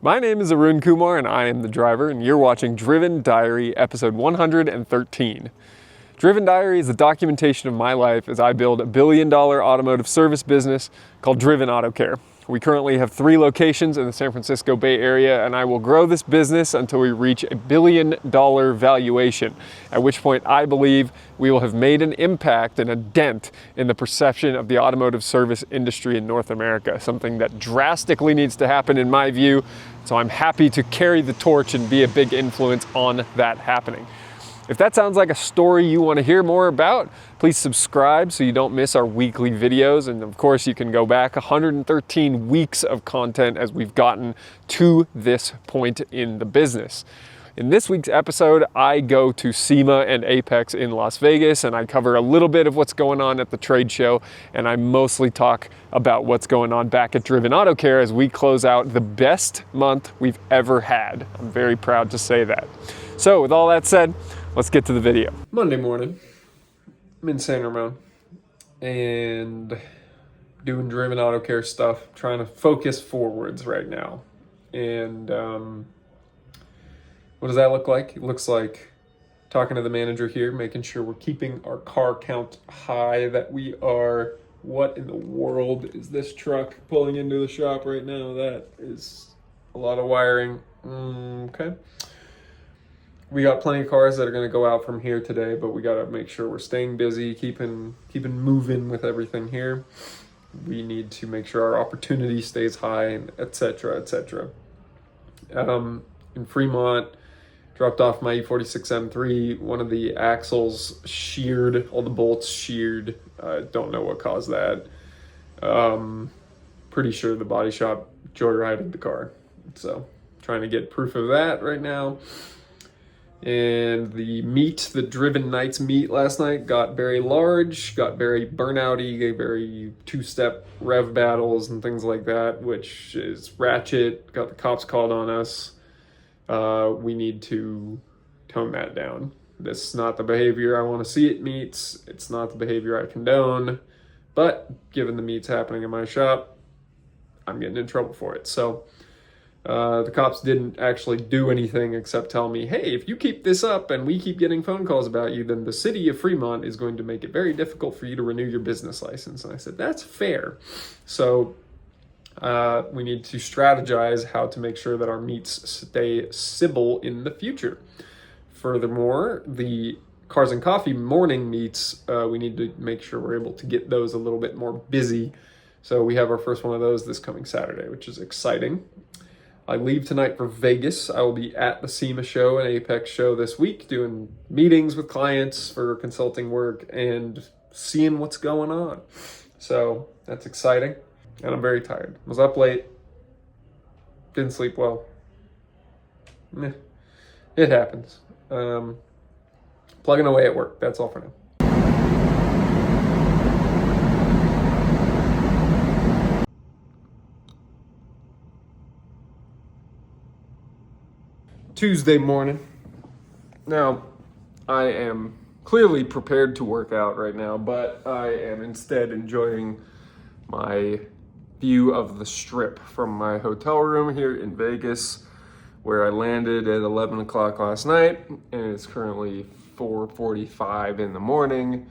My name is Arun Kumar and I am the driver, and you're watching Driven Diary episode 113. Driven Diary is the documentation of my life as I build a billion-dollar automotive service business called Driven Auto Care. We currently have 3 locations in the San Francisco Bay Area, and I will grow this business until we reach a billion-dollar valuation, at which point I believe we will have made an impact and a dent in the perception of the automotive service industry in North America, something that drastically needs to happen in my view, so I'm happy to carry the torch and be a big influence on that happening. If that sounds like a story you want to hear more about, please subscribe so you don't miss our weekly videos. And of course, you can go back 113 weeks of content as we've gotten to this point in the business. In this week's episode, I go to SEMA and Apex in Las Vegas, and I cover a little bit of what's going on at the trade show, and I mostly talk about what's going on back at Driven Auto Care as we close out the best month we've ever had. I'm very proud to say that. So with all that said, let's get to the video. Monday morning, I'm in San Ramon and doing Driven Auto Care stuff, trying to focus forwards right now. And what does that look like? It looks like talking to the manager here, making sure we're keeping our car count high, that we are... What in the world is this truck pulling into the shop right now? That is a lot of wiring. Okay. We got plenty of cars that are going to go out from here today, but we got to make sure we're staying busy, keeping moving with everything here. We need to make sure our opportunity stays high, and et cetera, et cetera. In Fremont, dropped off my E46 M3. One of the axles sheared, all the bolts sheared. I don't know what caused that. Pretty sure the body shop joyrided the car. So trying to get proof of that right now. And the Driven Nights meet last night got very large, got very burnouty, very two-step rev battles and things like that, which is ratchet. Got the cops called on us. We need to tone that down. This is not the behavior I want to see at meets. It's not the behavior I condone. But given the meets happening in my shop, I'm getting in trouble for it. So the cops didn't actually do anything except tell me, hey, if you keep this up and we keep getting phone calls about you, then the city of Fremont is going to make it very difficult for you to renew your business license. And I said, that's fair. So we need to strategize how to make sure that our meets stay civil in the future. Furthermore, the Cars and Coffee morning meets, we need to make sure we're able to get those a little bit more busy. So we have our first one of those this coming Saturday, which is exciting. I leave tonight for Vegas. I will be at the SEMA show and Apex show this week, doing meetings with clients for consulting work and seeing what's going on. So that's exciting. And I'm very tired. I was up late. Didn't sleep well. It happens. Plugging away at work. That's all for now. Tuesday morning. Now, I am clearly prepared to work out right now, but I am instead enjoying my view of the strip from my hotel room here in Vegas, where I landed at 11 o'clock last night, and it's currently 4:45 in the morning,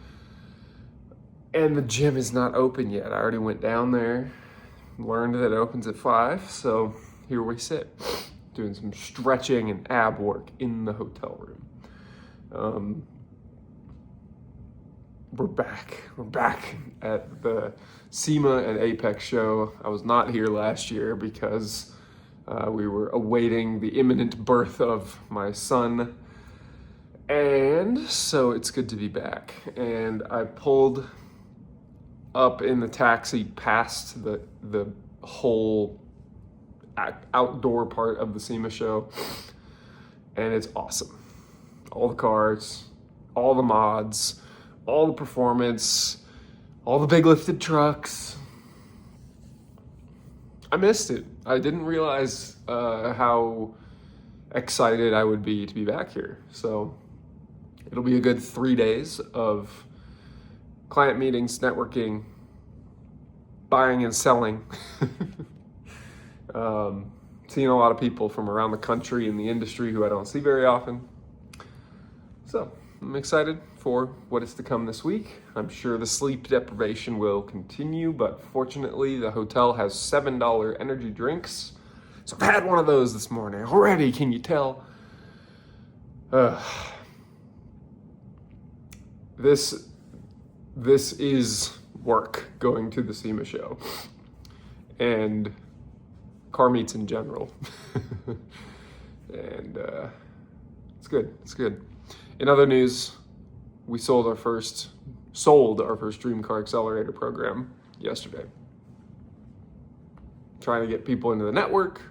and the gym is not open yet. I already went down there, learned that it opens at 5, so here we sit, doing some stretching and ab work in the hotel room. We're back at the SEMA and Apex show. I was not here last year because we were awaiting the imminent birth of my son. And so it's good to be back. And I pulled up in the taxi past the whole outdoor part of the SEMA show, and it's awesome. All the cars, all the mods, all the performance, all the big lifted trucks. I missed it. I didn't realize how excited I would be to be back here. So it'll be a good 3 days of client meetings, networking, buying and selling. seeing a lot of people from around the country in the industry who I don't see very often. So I'm excited for what is to come this week. I'm sure the sleep deprivation will continue, but fortunately the hotel has $7 energy drinks. So I've had one of those this morning already, can you tell? This is work, going to the SEMA show and car meets in general. And it's good. In other news, we sold our first Dream Car Accelerator program yesterday. Trying to get people into the network,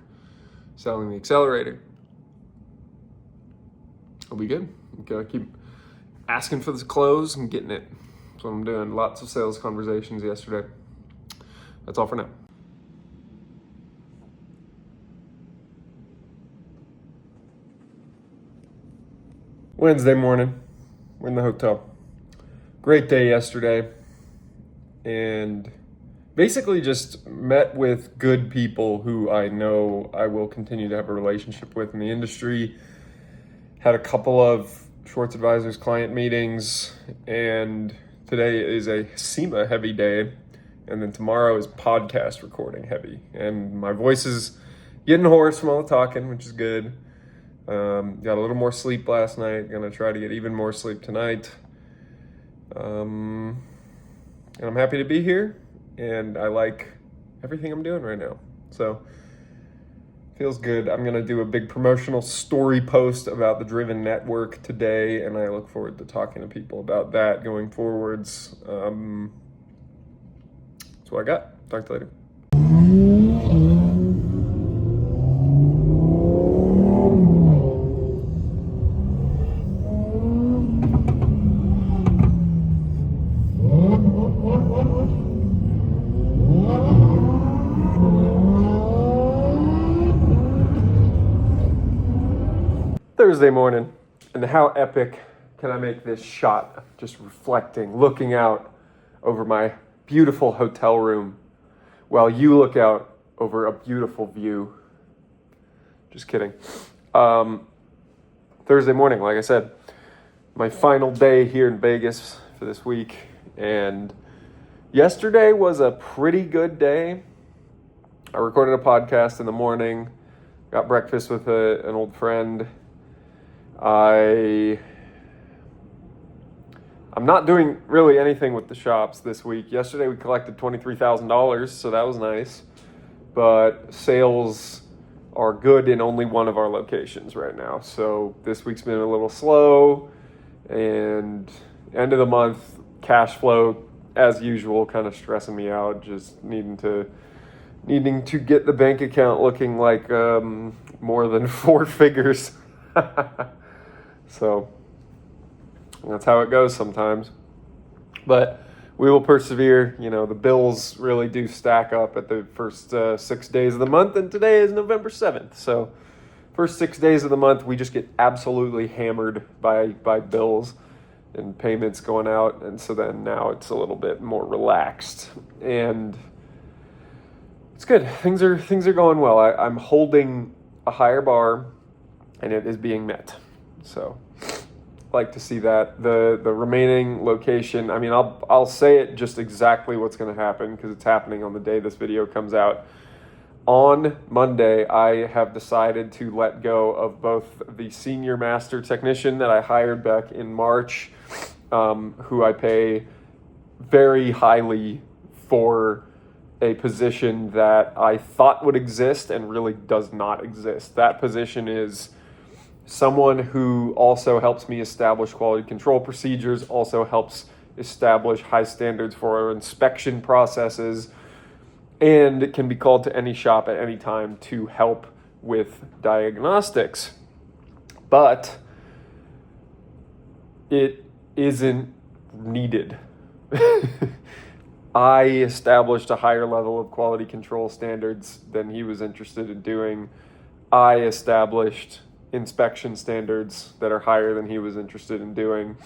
selling the accelerator. It'll be good. Gotta keep asking for the close and getting it. That's what I'm doing. Lots of sales conversations yesterday. That's all for now. Wednesday morning, we're in the hotel. Great day yesterday, and basically just met with good people who I know I will continue to have a relationship with in the industry. Had a couple of Schwartz Advisors client meetings, and today is a SEMA heavy day, and then tomorrow is podcast recording heavy. And my voice is getting hoarse from all the talking, which is good. Got a little more sleep last night. Gonna try to get even more sleep tonight. And I'm happy to be here, and I like everything I'm doing right now. So feels good. I'm gonna do a big promotional story post about the Driven Network today, and I look forward to talking to people about that going forwards. That's what I got. Talk to you later. Thursday morning, and how epic can I make this shot of just reflecting, looking out over my beautiful hotel room while you look out over a beautiful view. Just kidding. Thursday morning, like I said, my final day here in Vegas for this week, and yesterday was a pretty good day. I recorded a podcast in the morning, got breakfast with an old friend. I'm not doing really anything with the shops this week. Yesterday we collected $23,000, so that was nice. But sales are good in only one of our locations right now. So this week's been a little slow, and end of the month cash flow as usual kind of stressing me out, just needing to get the bank account looking like more than 4 figures. So that's how it goes sometimes, but we will persevere. You know, the bills really do stack up at the first 6 days of the month, and today is November 7th. So first 6 days of the month, we just get absolutely hammered by bills and payments going out. And so then now it's a little bit more relaxed, and it's good. Things are going well. I'm holding a higher bar, and it is being met. So like to see that. The remaining location, I mean, I'll say it just exactly what's going to happen because it's happening on the day this video comes out. On Monday, I have decided to let go of both the senior master technician that I hired back in March, who I pay very highly for a position that I thought would exist and really does not exist. That position is someone who also helps me establish quality control procedures, also helps establish high standards for our inspection processes, and can be called to any shop at any time to help with diagnostics. But it isn't needed. I established a higher level of quality control standards than he was interested in doing. I established inspection standards that are higher than he was interested in doing.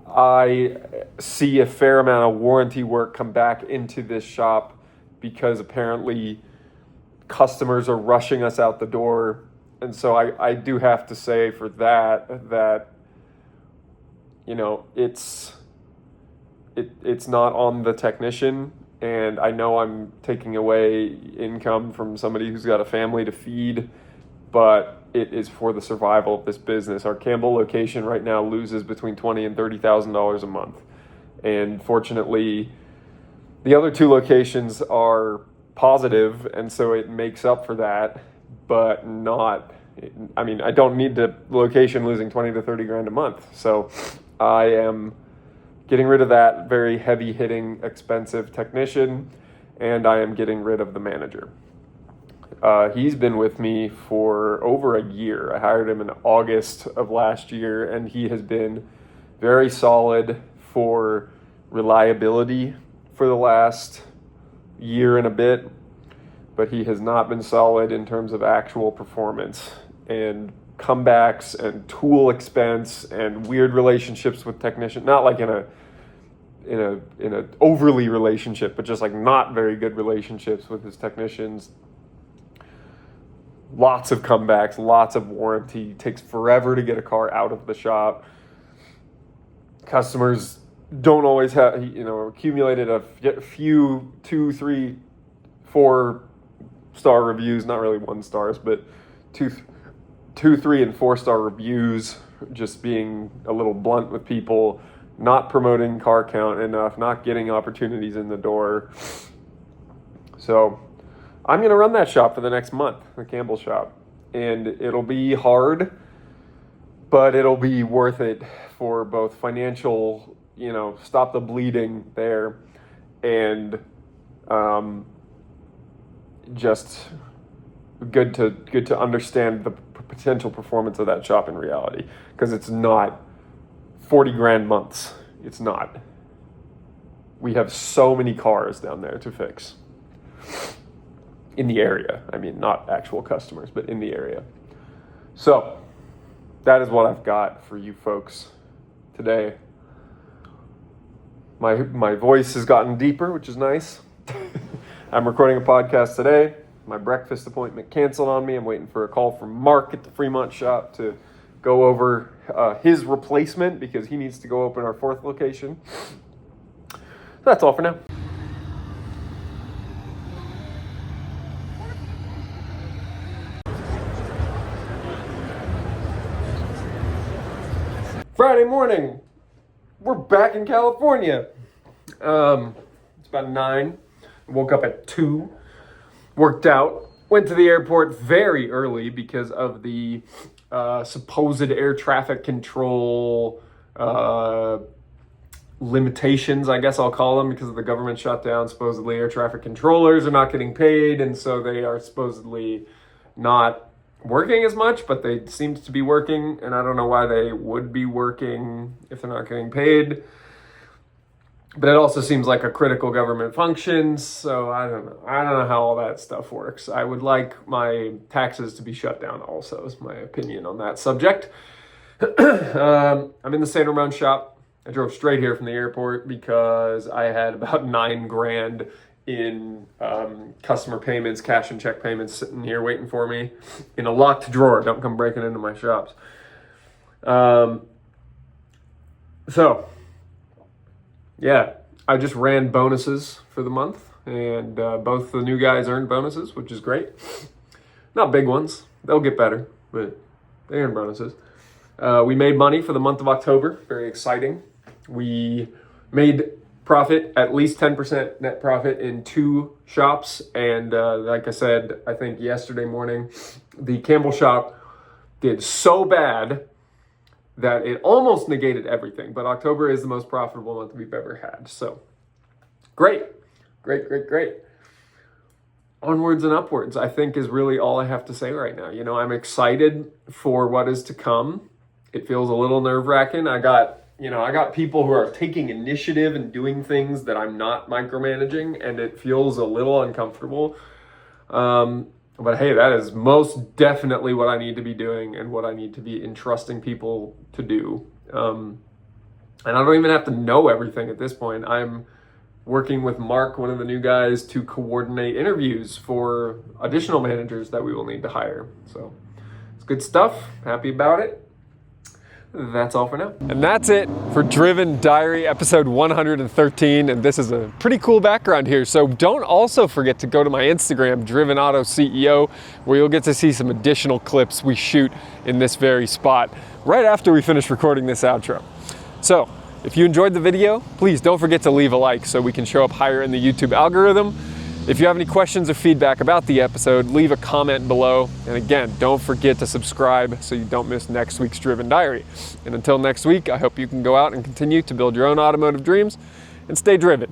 I see a fair amount of warranty work come back into this shop because apparently customers are rushing us out the door. And so I do have to say for that, you know, it's not on the technician. And I know I'm taking away income from somebody who's got a family to feed, but it is for the survival of this business. Our Campbell location right now loses between $20,000 and $30,000 a month. And fortunately, the other two locations are positive, and so it makes up for that, but not, I mean, I don't need the location losing 20 to 30 grand a month. So I am getting rid of that very heavy hitting, expensive technician, and I am getting rid of the manager. He's been with me for over a year. I hired him in August of last year, and he has been very solid for reliability for the last year and a bit, but he has not been solid in terms of actual performance and comebacks and tool expense and weird relationships with technicians. Not like in a overly relationship, but just like not very good relationships with his technicians. Lots of comebacks, lots of warranty. Takes forever to get a car out of the shop. Customers don't always have, accumulated a few 2, 3, 4 star reviews, not really 1 stars, but 2, 3, and 4 star reviews, just being a little blunt with people, not promoting car count enough, not getting opportunities in the door. So I'm going to run that shop for the next month, the Campbell shop, and it'll be hard, but it'll be worth it for both financial, stop the bleeding there, and just good to understand the potential performance of that shop in reality, because it's not 40 grand months. It's not. We have so many cars down there to fix in the area. I mean, not actual customers, but in the area. So that is what I've got for you folks today. My voice has gotten deeper, which is nice. I'm recording a podcast today. My breakfast appointment canceled on me. I'm waiting for a call from Mark at the Fremont shop to go over his replacement, because he needs to go open our 4th location. So that's all for now. Friday morning, we're back in California. It's about 9. Woke up at 2. Worked out. Went to the airport very early because of the supposed air traffic control limitations, I guess I'll call them, because of the government shutdown. Supposedly air traffic controllers are not getting paid, and so they are supposedly not working as much, but they seem to be working, and I don't know why they would be working if they're not getting paid. But it also seems like a critical government function, so I don't know how all that stuff works. I would like my taxes to be shut down also, is my opinion on that subject. I'm in the San Ramon shop. I drove straight here from the airport because I had about 9 grand in customer payments, cash and check payments sitting here waiting for me in a locked drawer. Don't come breaking into my shops. Yeah, I just ran bonuses for the month, and both the new guys earned bonuses, which is great. Not big ones. They'll get better, but they earned bonuses. We made money for the month of October. Very exciting. We made profit, at least 10% net profit in 2 shops. And like I said, I think yesterday morning, the Campbell shop did so bad that it almost negated everything. But October is the most profitable month we've ever had. So great. Onwards and upwards, I think, is really all I have to say right now. I'm excited for what is to come. It feels a little nerve-wracking. I got people who are taking initiative and doing things that I'm not micromanaging, and it feels a little uncomfortable. But hey, that is most definitely what I need to be doing and what I need to be entrusting people to do. And I don't even have to know everything at this point. I'm working with Mark, one of the new guys, to coordinate interviews for additional managers that we will need to hire. So it's good stuff. Happy about it. That's all for now. And that's it for Driven Diary episode 113. And this is a pretty cool background here. So don't also forget to go to my Instagram, Driven Auto CEO, where you'll get to see some additional clips we shoot in this very spot right after we finish recording this outro. So if you enjoyed the video, please don't forget to leave a like so we can show up higher in the YouTube algorithm. If you have any questions or feedback about the episode, leave a comment below. And again, don't forget to subscribe so you don't miss next week's Driven Diary. And until next week, I hope you can go out and continue to build your own automotive dreams and stay driven.